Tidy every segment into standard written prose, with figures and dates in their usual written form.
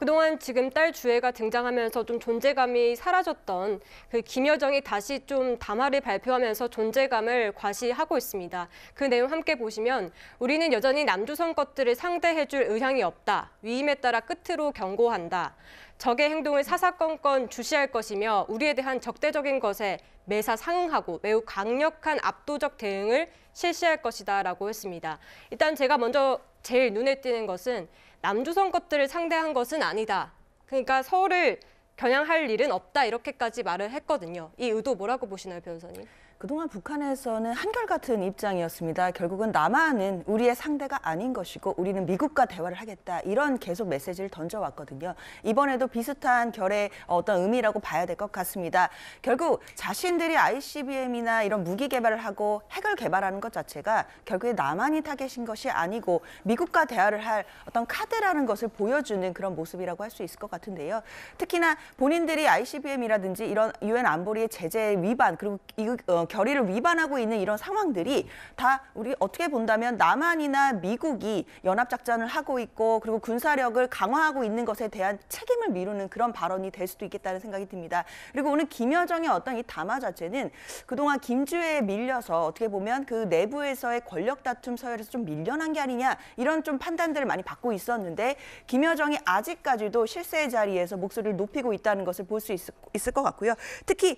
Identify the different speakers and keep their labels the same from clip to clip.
Speaker 1: 그동안 지금 딸 주애가 등장하면서 좀 존재감이 사라졌던 그 김여정이 다시 좀 담화를 발표하면서 존재감을 과시하고 있습니다. 그 내용 함께 보시면 우리는 여전히 남조선 것들을 상대해줄 의향이 없다. 위임에 따라 끝으로 경고한다. 적의 행동을 사사건건 주시할 것이며 우리에 대한 적대적인 것에 매사 상응하고 매우 강력한 압도적 대응을 실시할 것이다 라고 했습니다. 일단 제가 먼저 제일 눈에 띄는 것은 남조선 것들을 상대한 것은 아니다. 그러니까 서울을 겨냥할 일은 없다 이렇게까지 말을 했거든요. 이 의도 뭐라고 보시나요, 변호사님?
Speaker 2: 그동안 북한에서는 한결같은 입장이었습니다. 결국은 남한은 우리의 상대가 아닌 것이고 우리는 미국과 대화를 하겠다. 이런 계속 메시지를 던져왔거든요. 이번에도 비슷한 결의 어떤 의미라고 봐야 될 것 같습니다. 결국 자신들이 ICBM이나 이런 무기 개발을 하고 핵을 개발하는 것 자체가 결국에 남한이 타겟인 것이 아니고 미국과 대화를 할 어떤 카드라는 것을 보여주는 그런 모습이라고 할 수 있을 것 같은데요. 특히나 본인들이 ICBM이라든지 이런 UN 안보리의 제재 위반 그리고 결의를 위반하고 있는 이런 상황들이 다 우리 어떻게 본다면 남한이나 미국이 연합작전을 하고 있고 그리고 군사력을 강화하고 있는 것에 대한 책임을 미루는 그런 발언이 될 수도 있겠다는 생각이 듭니다. 그리고 오늘 김여정의 어떤 이 담화 자체는 그동안 김주애에 밀려서 어떻게 보면 그 내부에서의 권력 다툼 서열에서 좀 밀려난 게 아니냐 이런 좀 판단들을 많이 받고 있었는데 김여정이 아직까지도 실세의 자리에서 목소리를 높이고 있다는 것을 볼 수 있을 것 같고요. 특히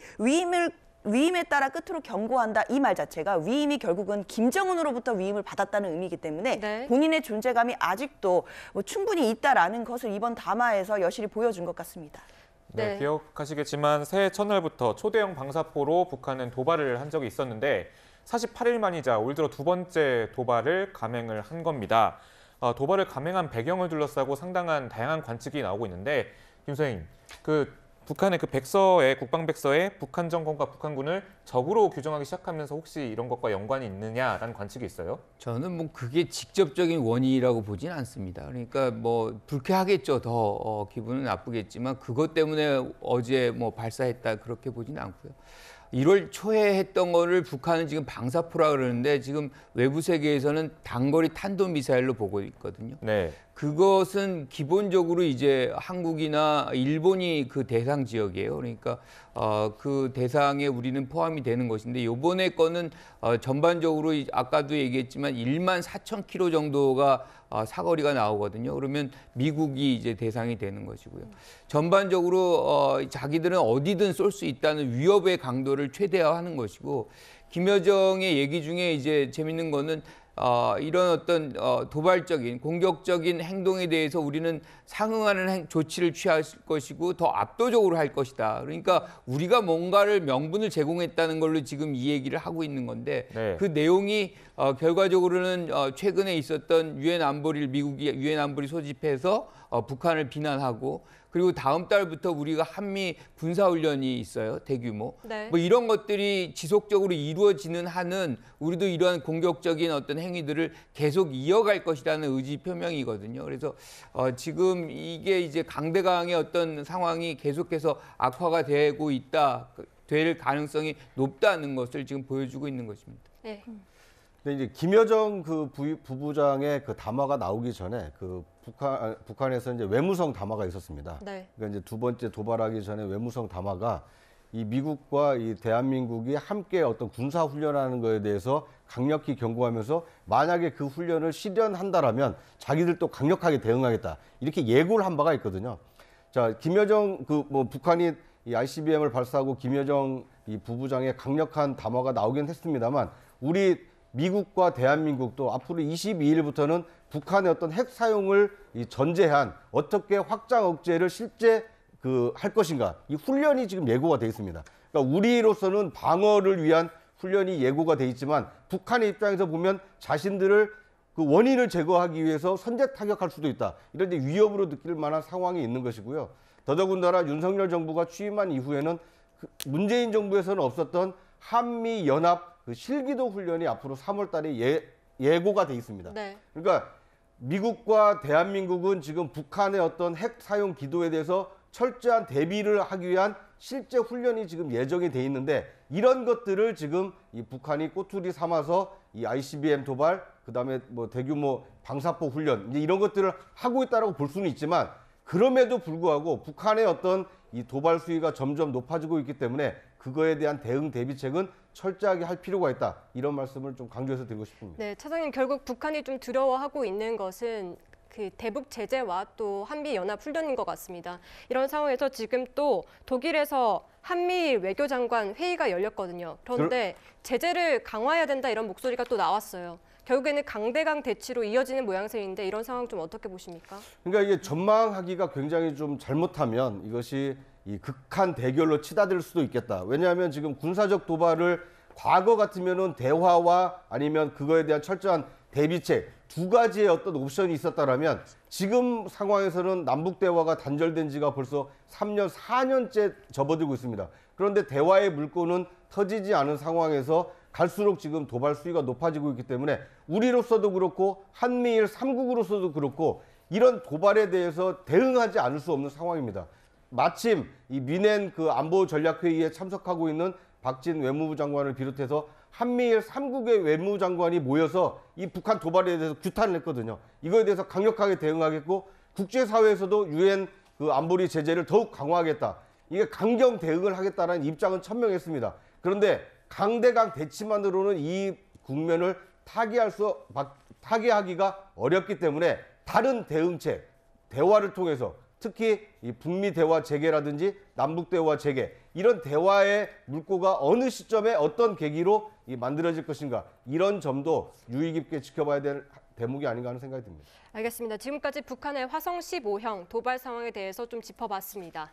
Speaker 2: 위임에 따라 끝으로 경고한다 이 말 자체가 위임이 결국은 김정은으로부터 위임을 받았다는 의미이기 때문에
Speaker 1: 네.
Speaker 2: 본인의 존재감이 아직도 충분히 있다라는 것을 이번 담화에서 여실히 보여준 것 같습니다.
Speaker 3: 네,
Speaker 1: 네.
Speaker 3: 기억하시겠지만 새해 첫날부터 초대형 방사포로 북한은 도발을 한 적이 있었는데 48일 만이자 올 들어 두 번째 도발을 감행을 한 겁니다. 도발을 감행한 배경을 둘러싸고 상당한 다양한 관측이 나오고 있는데 김 선생님, 북한의 백서에 국방 백서에 북한 정권과 북한군을 적으로 규정하기 시작하면서 혹시 이런 것과 연관이 있느냐라는 관측이 있어요?
Speaker 4: 저는 그게 직접적인 원인이라고 보진 않습니다. 그러니까 불쾌하겠죠. 더 기분은 나쁘겠지만 그것 때문에 어제 발사했다 그렇게 보진 않고요. 1월 초에 했던 거를 북한은 지금 방사포라 그러는데 지금 외부 세계에서는 단거리 탄도미사일로 보고 있거든요.
Speaker 3: 네.
Speaker 4: 그것은 기본적으로 이제 한국이나 일본이 그 대상 지역이에요. 그러니까 그 대상에 우리는 포함이 되는 것인데 이번에 거는 전반적으로 아까도 얘기했지만 14,000km 정도가 사거리가 나오거든요. 그러면 미국이 이제 대상이 되는 것이고요. 전반적으로 자기들은 어디든 쏠 수 있다는 위협의 강도를 최대화하는 것이고 김여정의 얘기 중에 이제 재밌는 거는 이런 어떤 도발적인 공격적인 행동에 대해서 우리는 상응하는 조치를 취할 것이고 더 압도적으로 할 것이다. 그러니까 우리가 뭔가를 명분을 제공했다는 걸로 지금 이 얘기를 하고 있는 건데
Speaker 3: 네.
Speaker 4: 그 내용이 결과적으로는 최근에 있었던 미국이 유엔 안보리 소집해서 북한을 비난하고 그리고 다음 달부터 우리가 한미 군사훈련이 있어요. 대규모.
Speaker 1: 네.
Speaker 4: 이런 것들이 지속적으로 이루어지는 한은 우리도 이러한 공격적인 어떤 행위들을 계속 이어갈 것이라는 의지 표명이거든요. 그래서 지금 이게 이제 강대강의 어떤 상황이 계속해서 악화가 되고 될 가능성이 높다는 것을 지금 보여주고 있는 것입니다.
Speaker 1: 네.
Speaker 5: 근데 이제 김여정 부부장의 담화가 나오기 전에 북한에서 이제 외무성 담화가 있었습니다.
Speaker 1: 네.
Speaker 5: 그러니까 이제 두 번째 도발하기 전에 외무성 담화가 이 미국과 이 대한민국이 함께 어떤 군사 훈련하는 거에 대해서 강력히 경고하면서 만약에 그 훈련을 실현한다라면 자기들도 강력하게 대응하겠다 이렇게 예고를 한 바가 있거든요. 자, 김여정 북한이 이 ICBM을 발사하고 김여정 이 부부장의 강력한 담화가 나오긴 했습니다만 우리 미국과 대한민국도 앞으로 22일부터는 북한의 어떤 핵 사용을 전제한 어떻게 확장 억제를 실제 할 것인가 이 훈련이 지금 예고가 돼 있습니다. 그러니까 우리로서는 방어를 위한 훈련이 예고가 돼 있지만 북한의 입장에서 보면 자신들을 원인을 제거하기 위해서 선제 타격할 수도 있다. 이런 위협으로 느낄 만한 상황이 있는 것이고요. 더더군다나 윤석열 정부가 취임한 이후에는 문재인 정부에서는 없었던 한미 연합 실기도 훈련이 앞으로 3월 달에 예고가 돼 있습니다.
Speaker 1: 네.
Speaker 5: 그러니까 미국과 대한민국은 지금 북한의 어떤 핵 사용 기도에 대해서 철저한 대비를 하기 위한 실제 훈련이 지금 예정이 돼 있는데 이런 것들을 지금 이 북한이 꼬투리 삼아서 이 ICBM 도발, 그다음에 대규모 방사포 훈련 이제 이런 것들을 하고 있다라고 볼 수는 있지만 그럼에도 불구하고 북한의 어떤 이 도발 수위가 점점 높아지고 있기 때문에 그거에 대한 대응 대비책은 철저하게 할 필요가 있다. 이런 말씀을 좀 강조해서 드리고 싶습니다.
Speaker 1: 네, 차장님 결국 북한이 좀 두려워하고 있는 것은 그 대북 제재와 또 한미 연합 훈련인 것 같습니다. 이런 상황에서 지금 또 독일에서 한미일 외교장관 회의가 열렸거든요. 그런데 제재를 강화해야 된다 이런 목소리가 또 나왔어요. 결국에는 강대강 대치로 이어지는 모양새인데 이런 상황 좀 어떻게 보십니까?
Speaker 5: 그러니까 이게 전망하기가 굉장히 좀 잘못하면 이것이 이 극한 대결로 치닫을 수도 있겠다. 왜냐하면 지금 군사적 도발을 과거 같으면은 대화와 아니면 그거에 대한 철저한 대비책 두 가지의 어떤 옵션이 있었다라면 지금 상황에서는 남북 대화가 단절된 지가 벌써 3년, 4년째 접어들고 있습니다. 그런데 대화의 물꼬는 터지지 않은 상황에서 갈수록 지금 도발 수위가 높아지고 있기 때문에 우리로서도 그렇고 한미일 3국으로서도 그렇고 이런 도발에 대해서 대응하지 않을 수 없는 상황입니다. 마침 이 미넨 그 안보 전략 회의에 참석하고 있는 박진 외무부 장관을 비롯해서 한미일 3국의 외무장관이 모여서 이 북한 도발에 대해서 규탄을 했거든요. 이거에 대해서 강력하게 대응하겠고 국제사회에서도 유엔 그 안보리 제재를 더욱 강화하겠다. 이게 강경 대응을 하겠다는 입장은 천명했습니다. 그런데 강대강 대치만으로는 이 국면을 타개하기가 어렵기 때문에 다른 대응책, 대화를 통해서 특히 이 북미 대화 재개라든지 남북 대화 재개 이런 대화의 물꼬가 어느 시점에 어떤 계기로 만들어질 것인가 이런 점도 유의 깊게 지켜봐야 될 대목이 아닌가 하는 생각이 듭니다.
Speaker 1: 알겠습니다. 지금까지 북한의 화성 15형 도발 상황에 대해서 좀 짚어봤습니다.